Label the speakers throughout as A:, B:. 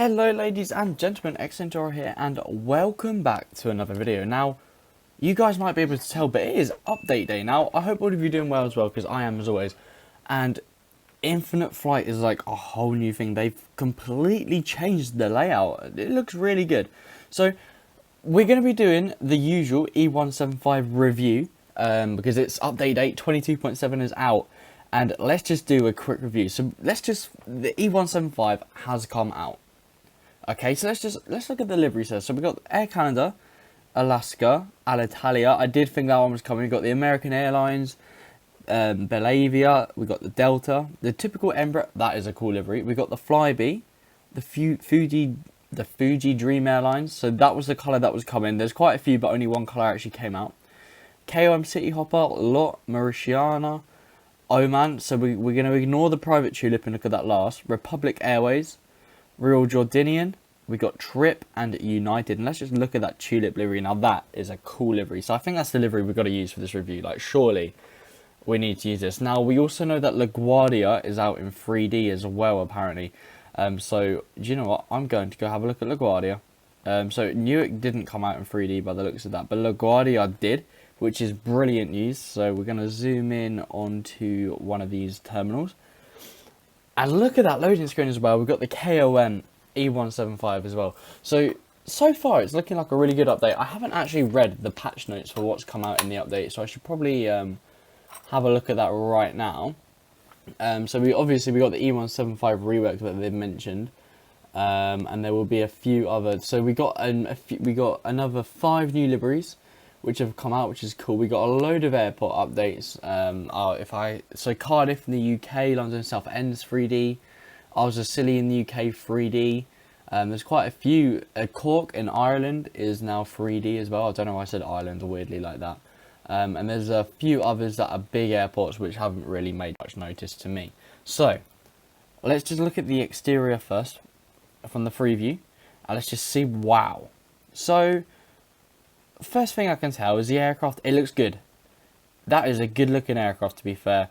A: Hello ladies and gentlemen, Xentor here and welcome back to another video. Now, you guys might be able to tell, but it is update day. Now, I hope all of you are doing well as well, because I am as always. And Infinite Flight is like a whole new thing. They've completely changed the layout. It looks really good. So, we're going to be doing the usual E175 review, because it's update date, 22.7 is out. And let's just do a quick review. So, the E175 has come out. Okay, so let's look at the livery sets. So we got Air Canada, Alaska, Alitalia. I did think that one was coming. We got the American Airlines, Belavia. We got the Delta, the typical Embraer. That is a cool livery. We got the Flybe, the Fuji Dream Airlines. So that was the color that was coming. There's quite a few, but only one color actually came out. KOM City Hopper, Lot, Mauritiana, Oman. So we're going to ignore the private tulip and look at that last. Republic Airways, Royal Jordanian, we got Trip and United. And let's just look at that tulip livery. Now that is a cool livery. So I think that's the livery we've got to use for this review. Like, surely we need to use this. Now, we also know that LaGuardia is out in 3D as well, apparently. So, do you know what? I'm going to go have a look at LaGuardia. So, Newark didn't come out in 3D by the looks of that. But LaGuardia did, which is brilliant news. So, we're going to zoom in onto one of these terminals. And look at that loading screen as well. We've got the KOM E175 as well. So far it's looking like a really good update. I haven't actually read the patch notes for what's come out in the update, so I should probably have a look at that right now. So we got the E175 rework that they've mentioned, and there will be a few others. So we got another 5 new liveries which have come out, which is cool. We got a load of airport updates. So Cardiff in the UK, London Southend 3D, Silly in the UK 3D. There's quite a few. Cork in Ireland is now 3D as well. I don't know why I said Ireland weirdly like that. And there's a few others that are big airports which haven't really made much notice to me. So let's just look at the exterior first from the free view, and let's just see. Wow. So first thing I can tell is the aircraft, it looks good. That is a good looking aircraft, to be fair.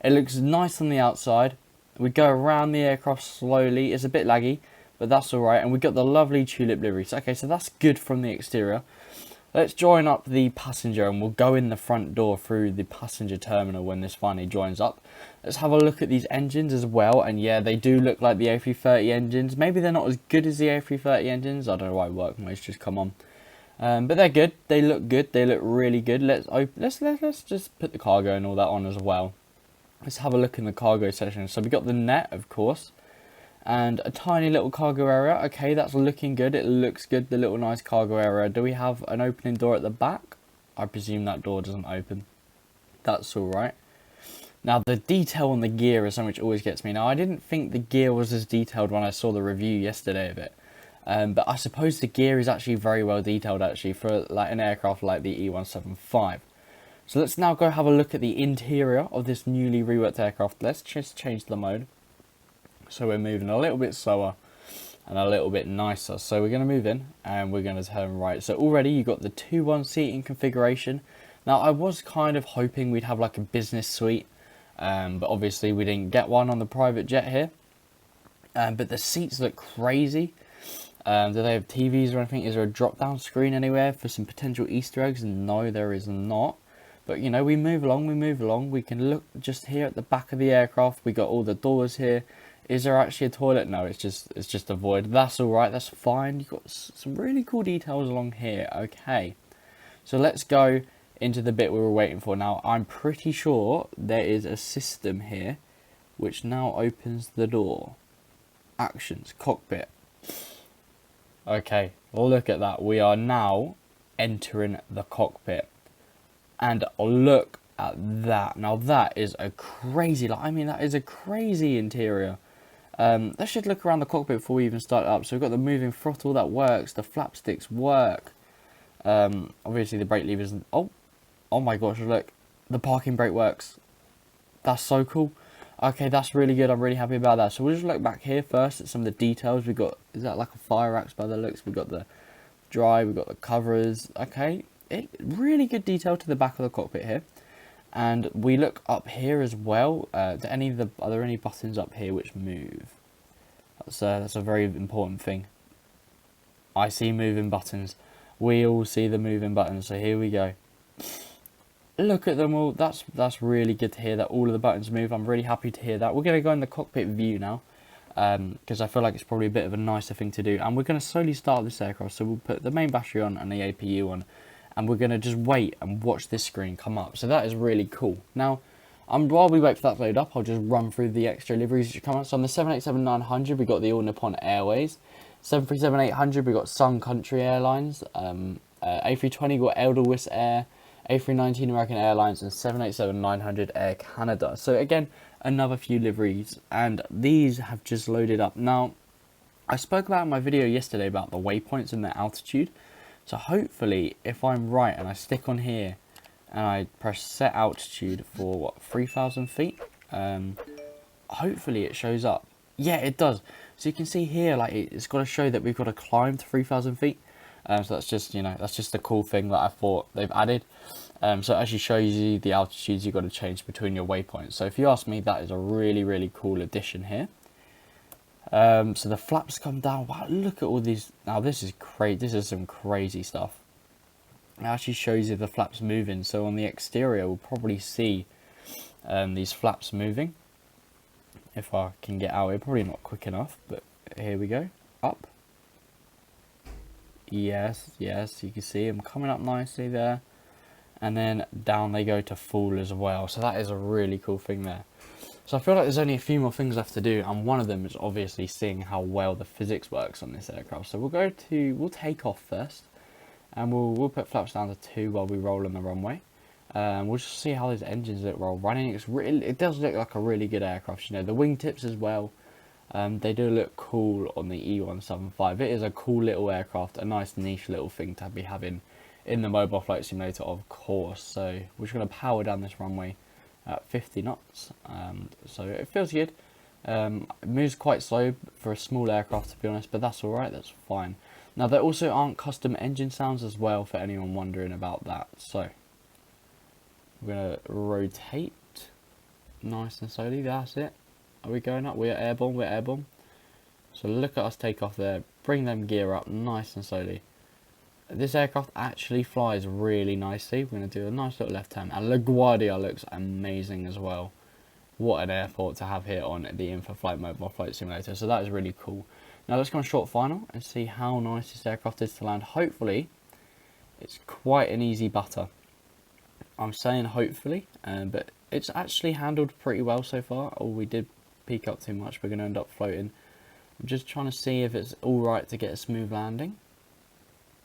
A: It looks nice on the outside. We go around the aircraft slowly. It's a bit laggy, but that's alright. And we got the lovely tulip liveries. Okay, so that's good from the exterior. Let's join up the passenger and we'll go in the front door through the passenger terminal when this finally joins up. Let's have a look at these engines as well. And yeah, they do look like the A330 engines. Maybe they're not as good as the A330 engines. I don't know why work mode's just come on. But they're good. They look good. They look really good. Let's just put the cargo and all that on as well. Let's have a look in the cargo section. So we got the net, of course, and a tiny little cargo area. Okay, that's looking good. It looks good. The little nice cargo area. Do we have an opening door at the back? I presume that door doesn't open. That's all right. Now the detail on the gear is something which always gets me. Now I didn't think the gear was as detailed when I saw the review yesterday of it. But I suppose the gear is actually very well detailed actually for like an aircraft like the E175. So let's now go have a look at the interior of this newly reworked aircraft. Let's just change the mode. So we're moving a little bit slower and a little bit nicer. So we're going to move in and we're going to turn right. So already you got the 2-1 seating configuration. Now I was kind of hoping we'd have like a business suite. But obviously we didn't get one on the private jet here. But the seats look crazy. Do they have TVs or anything? Is there a drop down screen anywhere for some potential Easter eggs? No, there is not. But you know, we move along. We can look just here at the back of the aircraft. We got all the doors here. Is there actually a toilet? No, it's just a void. That's all right. That's fine. You've got some really cool details along here. Okay, so let's go into the bit we were waiting for. Now, I'm pretty sure there is a system here which now opens the door. Actions, cockpit. Okay, look at that. We are now entering the cockpit. And look at that. Now that is a crazy, that is a crazy interior. Let's just look around the cockpit before we even start it up. So we've got the moving throttle that works. The flap sticks work. Obviously the brake levers. Oh my gosh, look. The parking brake works. That's so cool. Okay, that's really good. I'm really happy about that. So we'll just look back here first at some of the details. We've got, is that like a fire axe by the looks? We've got the drive, we've got the covers. Okay, really good detail to the back of the cockpit here. And we look up here as well. Are there any buttons up here which move? That's a very important thing. I see moving buttons. We all see the moving buttons. So here we go. Look at them all. That's really good to hear that all of the buttons move. I'm really happy to hear that. We're going to go in the cockpit view now, because I feel like it's probably a bit of a nicer thing to do. And we're going to slowly start this aircraft. So we'll put the main battery on and the APU on, and we're going to just wait and watch this screen come up. So that is really cool. Now, while we wait for that to load up, I'll just run through the extra liveries that come up. So on the 787-900, we got the All Nippon Airways. 737-800, we got Sun Country Airlines. A320 got Edelweiss Air. A319 American Airlines, and 787-900 Air Canada. So again, another few liveries, and these have just loaded up. Now, I spoke about in my video yesterday about the waypoints and the altitude. So hopefully, if I'm right and I stick on here and I press set altitude for what, 3,000 feet, hopefully it shows up. Yeah, it does. So you can see here, like, it's got to show that we've got to climb to 3,000 feet. So that's just, that's just a cool thing that I thought they've added. So it actually shows you the altitudes you've got to change between your waypoints. So if you ask me, that is a really, really cool addition here. So the flaps come down. Wow, look at all these. Now this is crazy. This is some crazy stuff. It actually shows you the flaps moving. So on the exterior, we'll probably see these flaps moving. If I can get out here, probably not quick enough, but here we go. Up. Yes, you can see them coming up nicely there. And then down they go to full as well. So that is a really cool thing there. So I feel like there's only a few more things left to do, and one of them is obviously seeing how well the physics works on this aircraft. So we'll take off first, and we'll put flaps down to 2 while we roll on the runway. We'll just see how those engines look while running. It does look like a really good aircraft. The wingtips as well. They do look cool on the E175. It is a cool little aircraft, a nice niche little thing to be having in the mobile flight simulator, of course. So we're just going to power down this runway at 50 knots. So it feels good. It moves quite slow for a small aircraft, to be honest, but that's alright, that's fine. Now there also aren't custom engine sounds as well, for anyone wondering about that. So we're going to rotate nice and slowly, that's it. Are we going up? We're airborne, we're airborne. So look at us take off there, bring them gear up nice and slowly. This aircraft actually flies really nicely. We're going to do a nice little left turn. And LaGuardia looks amazing as well. What an airport to have here on the in-for-flight mobile flight simulator. So that is really cool. Now let's go on short final and see how nice this aircraft is to land. Hopefully, it's quite an easy butter. I'm saying hopefully, but it's actually handled pretty well so far. Oh, we did peak up too much. We're going to end up floating. I'm just trying to see if it's alright to get a smooth landing.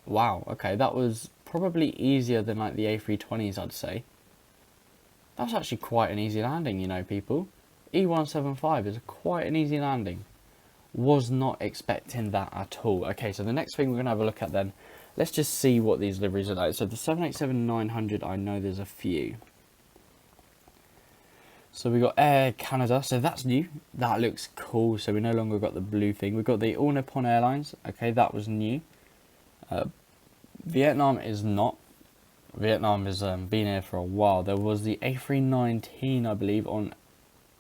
A: Wow, okay, that was probably easier than like the A320s, I'd say. That's actually quite an easy landing, people. E175 is quite an easy landing. Was not expecting that at all. Okay, so the next thing we're going to have a look at then, let's just see what these liveries are like. So the 787-900, I know there's a few. So we got Air Canada, so that's new. That looks cool, so we no longer got the blue thing. We've got the All Nippon Airlines, okay, that was new. Vietnam is not. Vietnam has been here for a while. There was the A319, I believe, on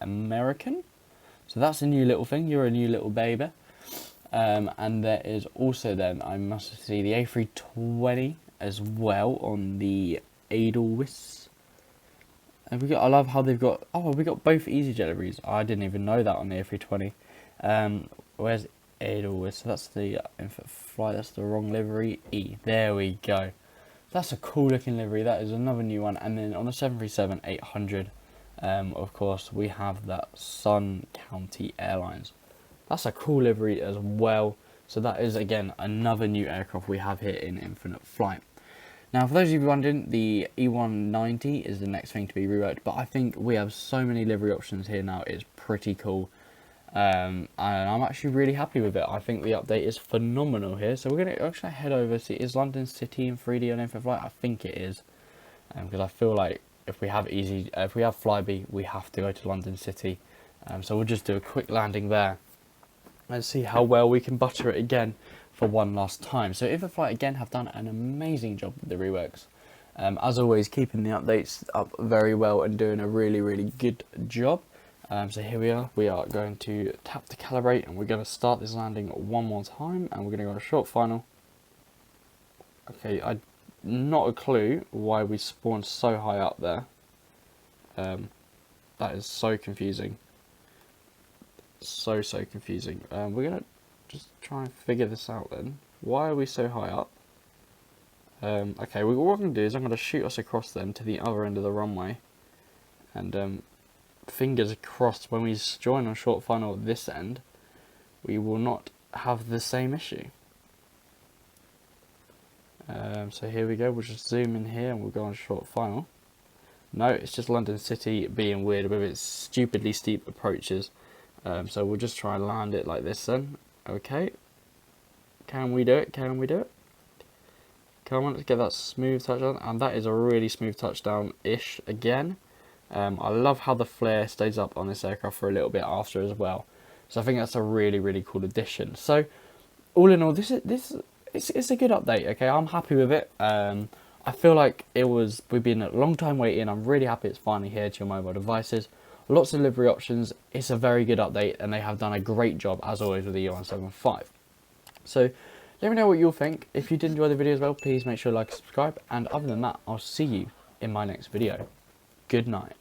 A: American. So that's a new little thing. You're a new little baby. And there is also then, I must see, the A320 as well on the Edelweiss. And I love how they've got, we got both EasyJet liveries. I didn't even know that on the A320. Where's Edelweiss? So that's the flight, that's the wrong livery. E. There we go. That's a cool looking livery. That is another new one. And then on the 737-800, of course, we have that Sun Country Airlines. That's a cool livery as well. So that is, again, another new aircraft we have here in Infinite Flight. Now, for those of you wondering, the E190 is the next thing to be reworked, but I think we have so many livery options here now. It's pretty cool, and I'm actually really happy with it. I think the update is phenomenal here. So we're going to actually head over to, is London City in 3D on Infinite Flight? I think it is, because I feel like if we have Flybe, we have to go to London City. So we'll just do a quick landing there and see how well we can butter it again for one last time. So Infinite Flight again have done an amazing job with the reworks. As always, keeping the updates up very well and doing a really, really good job. So here we are going to tap to calibrate, and we're going to start this landing one more time, and we're going to go on a short final. Okay, I not a clue why we spawned so high up there. That is so confusing. So confusing. We're going to just try and figure this out then. Why are we so high up? Okay, what I'm going to do is I'm going to shoot us across then to the other end of the runway. And fingers crossed, when we join on short final at this end, we will not have the same issue. So here we go, we'll just zoom in here and we'll go on short final. No, it's just London City being weird with its stupidly steep approaches. So we'll just try and land it like this then. Okay. Can we do it? Can we do it? Come on, let's get that smooth touchdown. And that is a really smooth touchdown-ish again. I love how the flare stays up on this aircraft for a little bit after as well. So I think that's a really cool addition. So all in all, it's a good update. Okay, I'm happy with it. I feel like we've been a long time waiting. I'm really happy it's finally here to your mobile devices. Lots of delivery options. It's a very good update, and they have done a great job as always with the E175. So let me know what you'll think. If you did enjoy the video as well, please make sure to like and subscribe. And other than that, I'll see you in my next video. Good night.